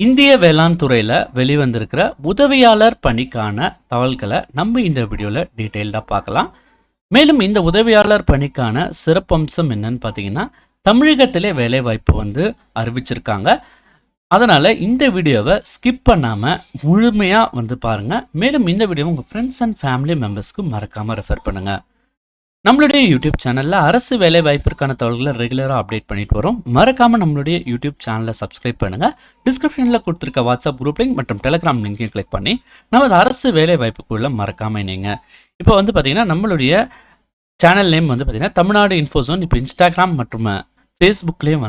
இந்திய வேளாண் துறையில் வெளிவந்திருக்கிற உதவியாளர் பணிக்கான தகவல்களை நம்ம இந்த வீடியோவில் டீட்டெயில்டாக பார்க்கலாம். மேலும் இந்த உதவியாளர் பணிக்கான சிறப்பம்சம் என்னன்னு பார்த்தீங்கன்னா, தமிழகத்திலே வேலைவாய்ப்பு அறிவிச்சிருக்காங்க. அதனால் இந்த வீடியோவை ஸ்கிப் பண்ணாமல் முழுமையாக பாருங்கள். மேலும் இந்த வீடியோவை உங்கள் ஃப்ரெண்ட்ஸ் அண்ட் ஃபேமிலி மெம்பர்ஸ்க்கு மறக்காமல் ரெஃபர் பண்ணுங்கள். நம்மளுடைய யூடியூப் சேனலில் அரசு வேலை வாய்ப்பிற்கான தகவல்களை ரெகுலராக அப்டேட் பண்ணிட்டு வரோம். மறக்காமல் நம்மளுடைய யூடியூப் சேனலை சப்ஸ்கிரைப் பண்ணுங்கள். டிஸ்கிரிப்ஷனில் கொடுத்துருக்க வாட்ஸ்அப் குரூப் லிங்க் மற்றும் டெலிகிராம் லிங்கையும் கிளிக் பண்ணி நமது அரசு வேலை வாய்ப்புக்குள்ளே மறக்காமல் இணைங்க. இப்போ பார்த்தீங்கன்னா நம்மளுடைய சேனல் நேம் பார்த்தீங்கன்னா தமிழ்நாடு இன்ஃபோசோன். இப்போ இன்ஸ்டாகிராம் மற்றும் ஃபேஸ்புக்லேயும்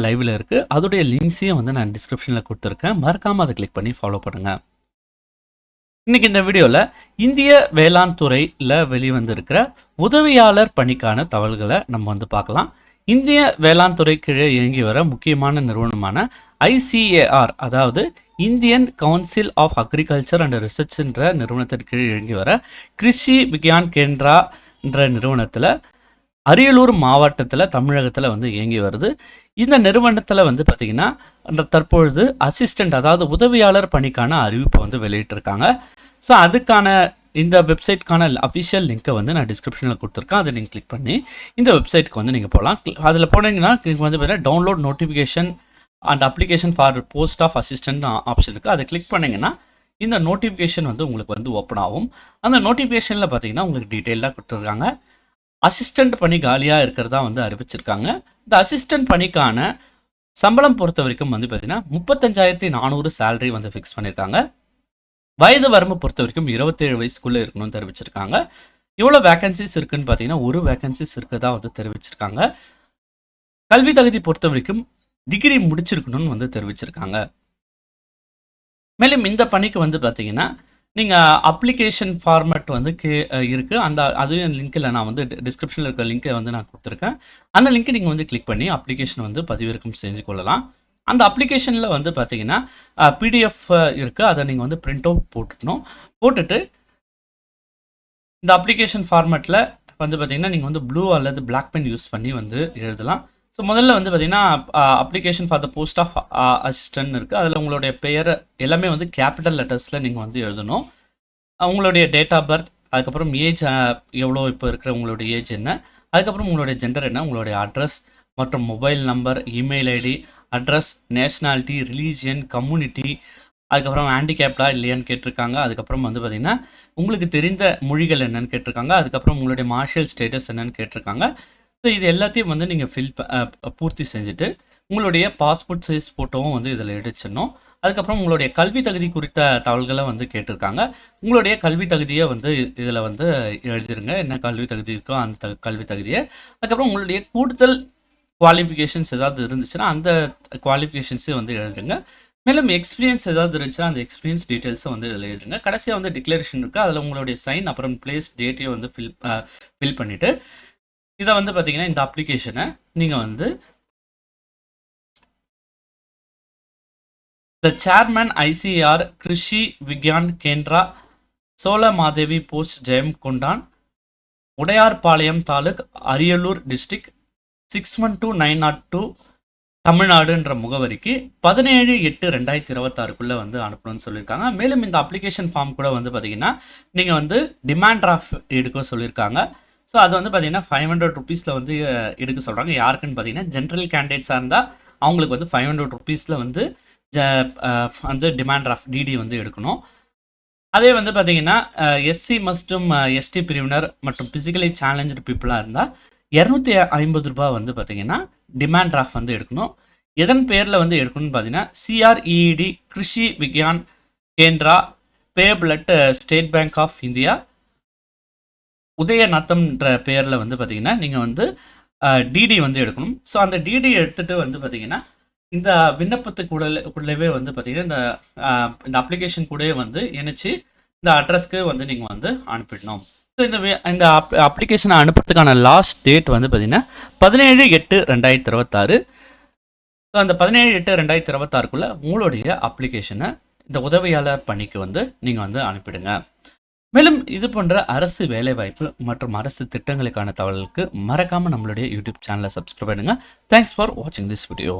லைவில் இருக்குது. அதோடைய லிங்க்ஸையும் நான் டிஸ்கிரிப்ஷனில் கொடுத்துருக்கேன். மறக்காமல் அதை கிளிக் பண்ணி ஃபாலோ பண்ணுங்கள். இன்னைக்கு இந்த வீடியோவில் இந்திய வேளாண் துறையில் வெளிவந்திருக்கிற உதவியாளர் பணிக்கான தகவல்களை நம்ம பார்க்கலாம். இந்திய வேளாண் துறை கீழே இயங்கி வர முக்கியமான நிறுவனமான ICAR, அதாவது Indian council of agriculture and research என்ற நிறுவனத்தின் கீழே இயங்கி வர கிருஷி விக்யான் கேந்திரா என்ற நிறுவனத்தில் அரியலூர் மாவட்டத்தில் தமிழகத்தில் இயங்கி வருது. இந்த நிறுவனத்தில் பார்த்தீங்கன்னா தற்பொழுது அசிஸ்டண்ட், அதாவது உதவியாளர் பணிக்கான அறிவிப்பை வெளியிட்டிருக்காங்க. ஸோ அதுக்கான இந்த வெப்சைட்கான அஃபிஷியல் லிங்க்கை நான் டிஸ்கிரிப்ஷனில் கொடுத்துருக்கேன். அதை நீங்கள் கிளிக் பண்ணி இந்த வெப்சைட்டுக்கு நீங்கள் போகலாம். அதில் போனீங்கன்னா பார்த்தீங்கன்னா download notification and application for post of assistant option இருக்குது. அதை கிளிக் பண்ணிங்கன்னா இந்த நோட்டிஃபிகேஷன் உங்களுக்கு ஓப்பன் ஆகும். அந்த நோட்டிஃபிகேஷனில் பார்த்தீங்கன்னா உங்களுக்கு டீட்டெயிலாக கொடுத்துருக்காங்க. அசிஸ்டண்ட் பணி காலியாக இருக்கிறதா அறிவிச்சிருக்காங்க. இந்த அசிஸ்டண்ட் பணிக்கான சம்பளம் பொறுத்த வரைக்கும் பார்த்தீங்கன்னா 35,400 சேலரி ஃபிக்ஸ் பண்ணியிருக்காங்க. வயது வரம்பு பொறுத்த வரைக்கும் 27 வயசுக்குள்ளே இருக்கணும்னு தெரிவிச்சிருக்காங்க. எவ்வளோ வேகன்சிஸ் இருக்குன்னு பார்த்தீங்கன்னா ஒரு வேகன்சிஸ் இருக்கிறதா தெரிவிச்சிருக்காங்க. கல்வி தகுதி பொறுத்த வரைக்கும் டிகிரி முடிச்சிருக்கணும்னு தெரிவிச்சிருக்காங்க. மேலும் இந்த பணிக்கு பார்த்தீங்கன்னா நீங்கள் அப்ளிகேஷன் ஃபார்மேட் இருக்குது. அதுவும் லிங்க்கில் நான் டிஸ்கிரிப்ஷனில் இருக்க லிங்க்கை நான் கொடுத்துருக்கேன். அந்த லிங்க்கை நீங்கள் கிளிக் பண்ணி அப்ளிகேஷன் பதிவிறக்கம் செஞ்சு கொள்ளலாம். அந்த அப்ளிகேஷனில் பார்த்தீங்கன்னா PDF இருக்குது. அதை நீங்கள் பிரிண்ட் அவுட் போட்டுட்டு இந்த அப்ளிகேஷன் ஃபார்மேட்டில் பார்த்தீங்கன்னா நீங்கள் ப்ளூ அல்லது பிளாக் பென் யூஸ் பண்ணி எழுதலாம். ஸோ முதல்ல பார்த்தீங்கன்னா application for the post of assistant இருக்குது. அதில் உங்களுடைய பெயர் எல்லாமே கேபிட்டல் லெட்டர்ஸில் நீங்கள் எழுதணும். உங்களுடைய டேட் ஆஃப் பர்த், அதுக்கப்புறம் ஏஜ் எவ்வளோ இப்போ இருக்கிற உங்களுடைய ஏஜ் என்ன, அதுக்கப்புறம் உங்களுடைய ஜெண்டர் என்ன, உங்களுடைய அட்ரஸ் மற்றும் mobile number, email ID, address, nationality, religion, community, அதுக்கப்புறம் ஹேண்டிகேப்டா இல்லையான்னு கேட்டிருக்காங்க. அதுக்கப்புறம் பார்த்தீங்கன்னா உங்களுக்கு தெரிந்த மொழிகள் என்னன்னு கேட்டிருக்காங்க. அதுக்கப்புறம் உங்களுடைய மார்ஷியல் ஸ்டேட்டஸ் என்னன்னு கேட்டிருக்காங்க. ஸோ இது எல்லாத்தையும் நீங்கள் பூர்த்தி செஞ்சுட்டு உங்களுடைய பாஸ்போர்ட் சைஸ் ஃபோட்டோவும் இதில் எடுத்துடணும். அதுக்கப்புறம் உங்களுடைய கல்வி தகுதி குறித்த தகவல்களை கேட்டிருக்காங்க. உங்களுடைய கல்வி தகுதியை இதில் எழுதிருங்க. என்ன கல்வி தகுதி இருக்கோ அந்த கல்வி தகுதியை. அதுக்கப்புறம் உங்களுடைய கூடுதல் குவாலிஃபிகேஷன்ஸ் ஏதாவது இருந்துச்சுன்னா அந்த குவாலிஃபிகேஷன்ஸே எழுதுங்க. மேலும் எக்ஸ்பீரியன்ஸ் ஏதாவது இருந்துச்சுன்னா அந்த எக்ஸ்பீரியன்ஸ் டீட்டெயில்ஸை இதில் எழுதுங்க. கடைசியாக டிக்ளரேஷன் இருக்குது. அதில் உங்களுடைய சைன் அப்புறம் பிளேஸ் டேட்டையும் ஃபில் பண்ணிவிட்டு இதை பார்த்தீங்கன்னா இந்த அப்ளிகேஷனை நீங்கள் the chairman ICAR Krishi Vigyan Kendra, Chola Madevi post, Jayankondam, Udayarpalayam taluk, Ariyalur district 612902 தமிழ்நாடுன்ற முகவரிக்கு 17/8/2026 அனுப்பணும்னு சொல்லியிருக்காங்க. மேலும் இந்த அப்ளிகேஷன் ஃபார்ம் கூட பார்த்தீங்கன்னா நீங்கள் டிமாண்ட் டிராஃப்ட் எடுக்க சொல்லியிருக்காங்க. ஸோ அது பார்த்தீங்கன்னா 500 ருபீஸில் எடுக்க சொல்கிறாங்க. யாருக்குன்னு பார்த்தீங்கன்னா ஜென்ரல் கேண்டிடேட்ஸாக இருந்தால் அவங்களுக்கு 500 ருபீஸில் டிமாண்ட் டிராஃப்ட் DD எடுக்கணும். அதே பார்த்தீங்கன்னா SC மற்றும் ST பிரிவினர் மற்றும் பிசிக்கலி சேலஞ்சு பீப்புளாக இருந்தால் 250 ரூபாய் பார்த்தீங்கன்னா டிமாண்ட் டிராஃப்ட் எடுக்கணும். எதன் பேரில் எடுக்கணும்னு பார்த்தீங்கன்னா CRED Krishi Vigyan Kendra payable at State Bank of India உதயநாத்தம்ன்ற பேரில் பார்த்தீங்கன்னா நீங்கள் DD எடுக்கணும். ஸோ அந்த DD எடுத்துகிட்டு பார்த்தீங்கன்னா இந்த விண்ணப்பத்துக்குள்ளவே பார்த்தீங்கன்னா இந்த அப்ளிகேஷன் கூடவே இணைச்சி இந்த அட்ரஸ்க்கு நீங்கள் அனுப்பிடணும். ஸோ இந்த அப்ளிகேஷனை அனுப்புறதுக்கான லாஸ்ட் டேட் பார்த்தீங்கன்னா 17/8/2026. ஸோ அந்த 17/8/2026 உங்களுடைய அப்ளிகேஷனை இந்த உதவியாளர் பணிக்கு நீங்கள் அனுப்பிடுங்க. மேலும் இது போன்ற அரசு வேலைவாய்ப்பு மற்றும் அரசு திட்டங்களுக்கான தகவலுக்கு மறக்காமல் நம்மளுடைய யூடியூப் சேனலை சப்ஸ்கிரைப் பண்ணுங்கள். தேங்க்ஸ் ஃபார் வாட்சிங் திஸ் வீடியோ.